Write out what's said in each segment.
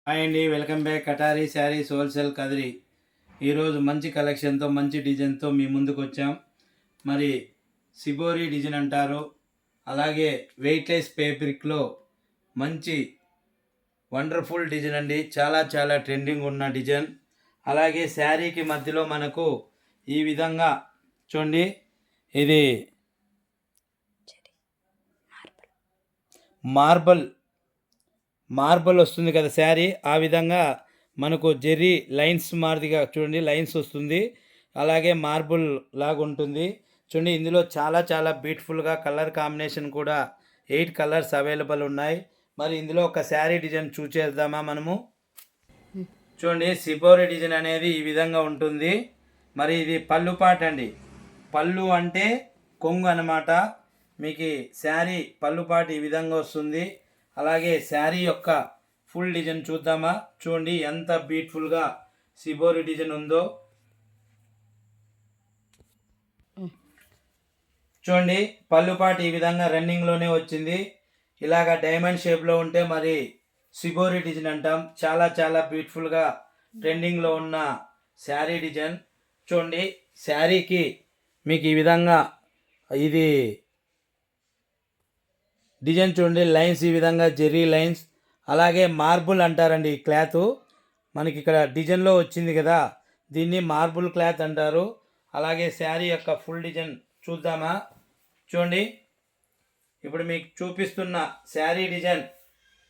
Hi అండి, welcome back. కటారీ saris wholesale Kadiri. ఈరోజు మంచి కలెక్షన్తో మంచి డిజైన్తో మీ ముందుకు వచ్చాం. మరి సిబోరి డిజైన్ అంటారు, అలాగే వెయిట్లెస్ పేపరిక్లో మంచి వండర్ఫుల్ డిజైన్ అండి. చాలా చాలా ట్రెండింగ్ ఉన్న డిజైన్. అలాగే శారీకి మధ్యలో మనకు ఈ విధంగా చూడండి, ఇది మార్బల్ వస్తుంది కదా శారీ, ఆ విధంగా మనకు జెర్రీ లైన్స్ మాదిరిగా చూడండి, లైన్స్ వస్తుంది. అలాగే మార్బుల్ లాగా ఉంటుంది చూడండి. ఇందులో చాలా చాలా బ్యూటిఫుల్గా కలర్ కాంబినేషన్ కూడా 8 కలర్స్ అవైలబుల్ ఉన్నాయి. మరి ఇందులో ఒక శారీ డిజైన్ చూసేద్దామా మనము. చూడండి, సిబోరి డిజైన్ అనేది ఈ విధంగా ఉంటుంది. మరి ఇది పళ్ళు పాట అండి. పళ్ళు అంటే కొంగు అన్నమాట. మీకు శారీ పళ్ళు పాట ఈ విధంగా వస్తుంది. అలాగే శారీ యొక్క ఫుల్ డిజైన్ చూద్దామా. చూడండి ఎంత బ్యూటిఫుల్గా సిబోరి డిజైన్ ఉందో. చూడండి, పళ్ళుపాటు ఈ విధంగా రన్నింగ్లోనే వచ్చింది. ఇలాగ డైమండ్ షేప్లో ఉంటే మరి సిబోరి డిజైన్ అంటాం. చాలా చాలా బ్యూటిఫుల్గా ట్రెండింగ్లో ఉన్న శారీ డిజైన్. చూడండి, శారీకి మీకు ఈ విధంగా ఇది డిజైన్ చూడండి, లైన్స్ ఈ విధంగా జెర్రీ లైన్స్. అలాగే మార్బుల్ అంటారండి ఈ క్లాత్. మనకి ఇక్కడ డిజైన్లో వచ్చింది కదా, దీన్ని మార్బుల్ క్లాత్ అంటారు. అలాగే శారీ యొక్క ఫుల్ డిజైన్ చూద్దామా. చూడండి, ఇప్పుడు మీకు చూపిస్తున్న శారీ డిజైన్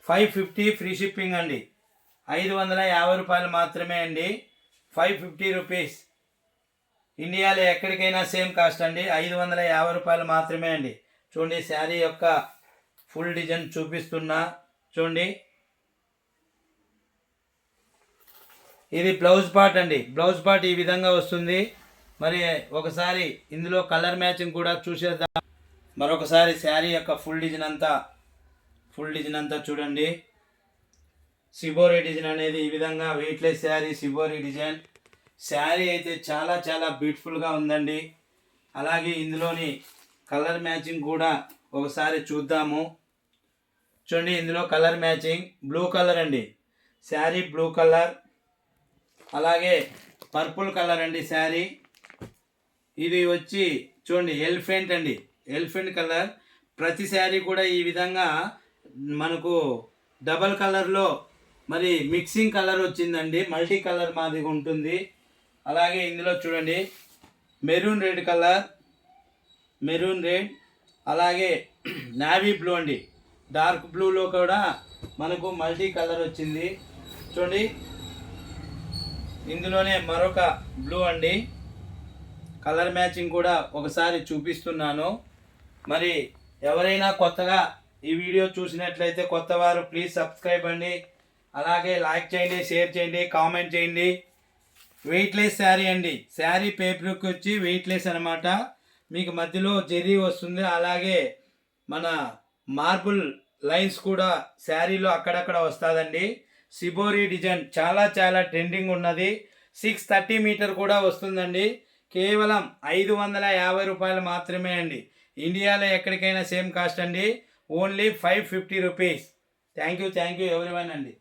550 ఫ్రీ షిప్పింగ్ అండి. 550 రూపాయలు మాత్రమే అండి. 550 రూపీస్. ఇండియాలో ఎక్కడికైనా సేమ్ కాస్ట్ అండి. 550 రూపాయలు మాత్రమే అండి. చూడండి, శారీ యొక్క ఫుల్ డిజైన్ చూపిస్తున్నా. చూడండి, ఇది బ్లౌజ్ పార్ట్ అండి. బ్లౌజ్ పార్ట్ ఈ విధంగా వస్తుంది. మరి ఒకసారి ఇందులో కలర్ మ్యాచింగ్ కూడా చూసేద్దాం. మరొకసారి శారీ యొక్క ఫుల్ డిజైన్ అంతా చూడండి. సిబోరి డిజైన్ అనేది ఈ విధంగా weightless sari shibori design. Sari అయితే చాలా చాలా బ్యూటిఫుల్గా ఉందండి. అలాగే ఇందులోని కలర్ మ్యాచింగ్ కూడా ఒకసారి చూద్దాము. చూడండి, ఇందులో కలర్ మ్యాచింగ్ బ్లూ కలర్ అండి. శారీ బ్లూ కలర్, అలాగే పర్పుల్ కలర్ అండి శారీ. ఇది వచ్చి చూడండి ఎలిఫెంట్ అండి, ఎలిఫెంట్ కలర్. ప్రతి శారీ కూడా ఈ విధంగా మనకు డబల్ కలర్లో మరి మిక్సింగ్ కలర్ వచ్చిందండి. మల్టీ కలర్ మాదిరిగా ఉంటుంది. అలాగే ఇందులో చూడండి maroon red colour, maroon red, అలాగే నావీ బ్లూ అండి. డార్క్ బ్లూలో కూడా మనకు మల్టీ కలర్ వచ్చింది. చూడండి, ఇందులోనే మరొక బ్లూ అండి. కలర్ మ్యాచింగ్ కూడా ఒకసారి చూపిస్తున్నాను. మరి ఎవరైనా కొత్తగా ఈ వీడియో చూసినట్లయితే కొత్తవారు ప్లీజ్ సబ్స్క్రైబ్ అండి. అలాగే లైక్ చేయండి, షేర్ చేయండి, కామెంట్ చేయండి. వెయిట్లెస్ శారీ అండి. శారీ పేపర్కి వచ్చి వెయిట్లెస్ అనమాట. మీకు మధ్యలో జెర్రీ వస్తుంది. అలాగే మన మార్బుల్ లైన్స్ కూడా శారీలో అక్కడక్కడ వస్తుందండి. సిబోరి డిజైన్ చాలా చాలా ట్రెండింగ్ ఉన్నది. 630 మీటర్ కూడా వస్తుందండి. కేవలం 550 రూపాయలు మాత్రమే అండి. ఇండియాలో ఎక్కడికైనా సేమ్ కాస్ట్ అండి. Only 550 rupees. Thank you everyone అండి.